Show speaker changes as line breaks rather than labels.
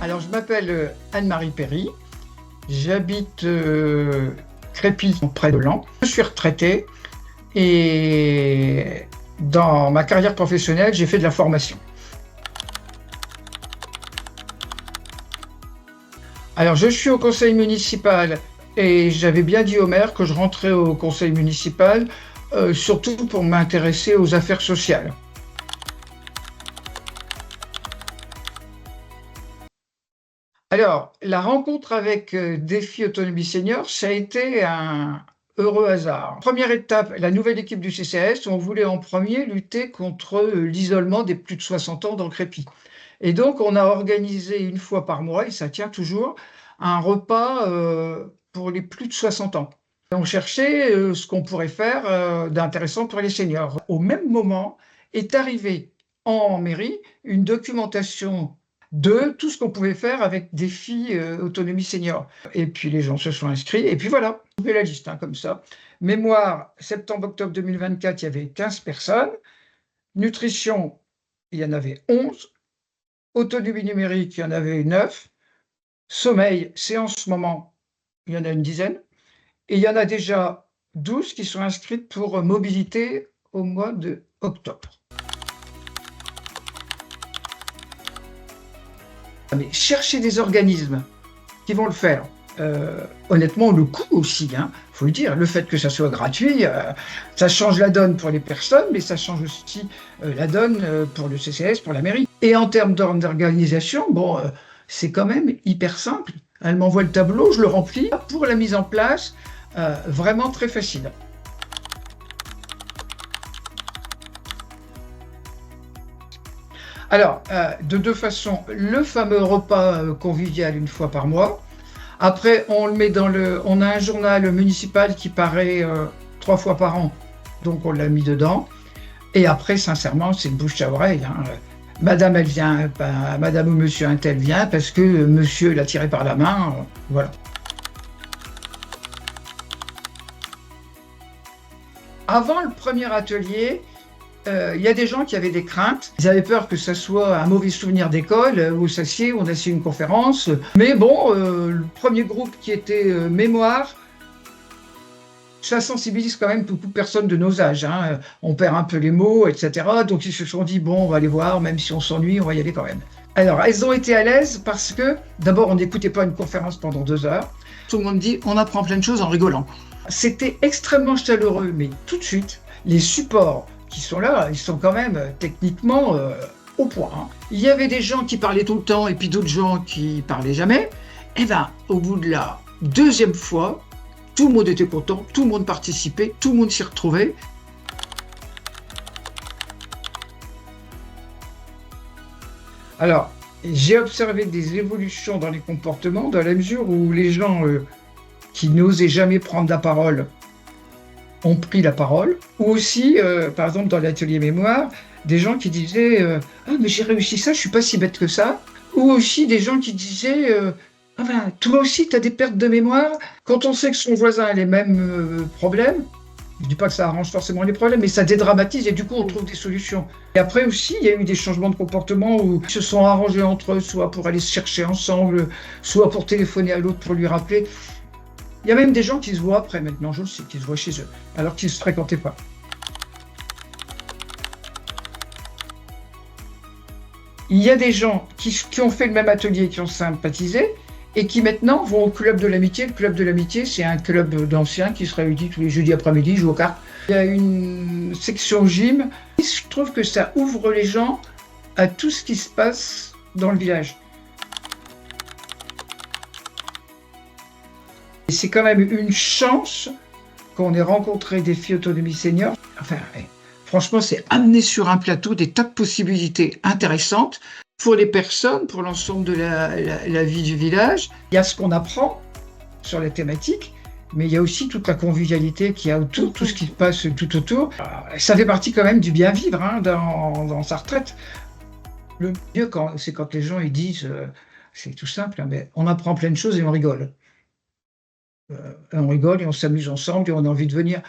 Alors, je m'appelle Anne-Marie Perry, j'habite Crépy, près de Laon. Je suis retraitée et dans ma carrière professionnelle, j'ai fait de la formation. Alors, je suis au conseil municipal et j'avais bien dit au maire que je rentrais au conseil municipal, surtout pour m'intéresser aux affaires sociales. Alors, la rencontre avec Défi Autonomie Senior, ça a été un heureux hasard. Première étape, la nouvelle équipe du CCAS, on voulait en premier lutter contre l'isolement des plus de 60 ans dans le Crépy. Et donc, on a organisé une fois par mois, et ça tient toujours, un repas pour les plus de 60 ans. Et on cherchait ce qu'on pourrait faire d'intéressant pour les seniors. Au même moment est arrivée en mairie une documentation de tout ce qu'on pouvait faire avec Défi Autonomie Senior. Et puis les gens se sont inscrits, et puis voilà, on fait la liste comme ça. Mémoire, septembre-octobre 2024, il y avait 15 personnes. Nutrition, il y en avait 11. Autonomie numérique, il y en avait 9. Sommeil, c'est en ce moment, il y en a une dizaine. Et il y en a déjà 12 qui sont inscrites pour mobilité au mois d'octobre. Mais chercher des organismes qui vont le faire. Honnêtement, le coût aussi, faut le dire, le fait que ça soit gratuit, ça change la donne pour les personnes, mais ça change aussi la donne pour le CCAS, pour la mairie. Et en termes d'organisation, bon, c'est quand même hyper simple. Elle m'envoie le tableau, je le remplis. Pour la mise en place, vraiment très facile. Alors, de deux façons, le fameux repas convivial une fois par mois. Après, on le met on a un journal municipal qui paraît 3 fois par an, donc on l'a mis dedans. Et après, sincèrement, c'est de bouche à oreille. Madame, elle vient, madame ou monsieur un tel vient parce que monsieur l'a tiré par la main, voilà. Avant le premier atelier, il y a des gens qui avaient des craintes. Ils avaient peur que ça soit un mauvais souvenir d'école, où s'assied, on assied une conférence. Mais bon, le premier groupe qui était mémoire, ça sensibilise quand même beaucoup de personnes de nos âges. On perd un peu les mots, etc. Donc ils se sont dit, bon, on va aller voir, même si on s'ennuie, on va y aller quand même. Alors, elles ont été à l'aise parce que, d'abord, on n'écoutait pas une conférence pendant 2 heures. Tout le monde dit, on apprend plein de choses en rigolant. C'était extrêmement chaleureux, mais tout de suite, les supports qui sont là, ils sont quand même techniquement au point. Il y avait des gens qui parlaient tout le temps et puis d'autres gens qui parlaient jamais. Et bien, au bout de la deuxième fois, tout le monde était content, tout le monde participait, tout le monde s'y retrouvait. Alors, j'ai observé des évolutions dans les comportements dans la mesure où les gens qui n'osaient jamais prendre la parole ont pris la parole, ou aussi, par exemple, dans l'atelier mémoire, des gens qui disaient ah, mais j'ai réussi ça, je suis pas si bête que ça, ou aussi des gens qui disaient ah ben, toi aussi, tu as des pertes de mémoire. Quand on sait que son voisin a les mêmes problèmes, je dis pas que ça arrange forcément les problèmes, mais ça dédramatise et du coup, on trouve des solutions. Et après aussi, il y a eu des changements de comportement où ils se sont arrangés entre eux, soit pour aller se chercher ensemble, soit pour téléphoner à l'autre pour lui rappeler. Il y a même des gens qui se voient après maintenant, je le sais, qui se voient chez eux, alors qu'ils ne se fréquentaient pas. Il y a des gens qui ont fait le même atelier, qui ont sympathisé, et qui maintenant vont au club de l'amitié. Le club de l'amitié, c'est un club d'anciens qui se réunit tous les jeudis après-midi, joue aux cartes. Il y a une section gym. Je trouve que ça ouvre les gens à tout ce qui se passe dans le village. Et c'est quand même une chance qu'on ait rencontré Défi Autonomie Senior. Enfin, franchement, c'est amener sur un plateau des tas de possibilités intéressantes pour les personnes, pour l'ensemble de la vie du village. Il y a ce qu'on apprend sur les thématiques, mais il y a aussi toute la convivialité qu'il y a autour, tout ce qui se passe tout autour. Ça fait partie quand même du bien vivre dans sa retraite. Le mieux, c'est quand les gens ils disent, c'est tout simple, mais on apprend plein de choses et on rigole. On rigole et on s'amuse ensemble et on a envie de venir.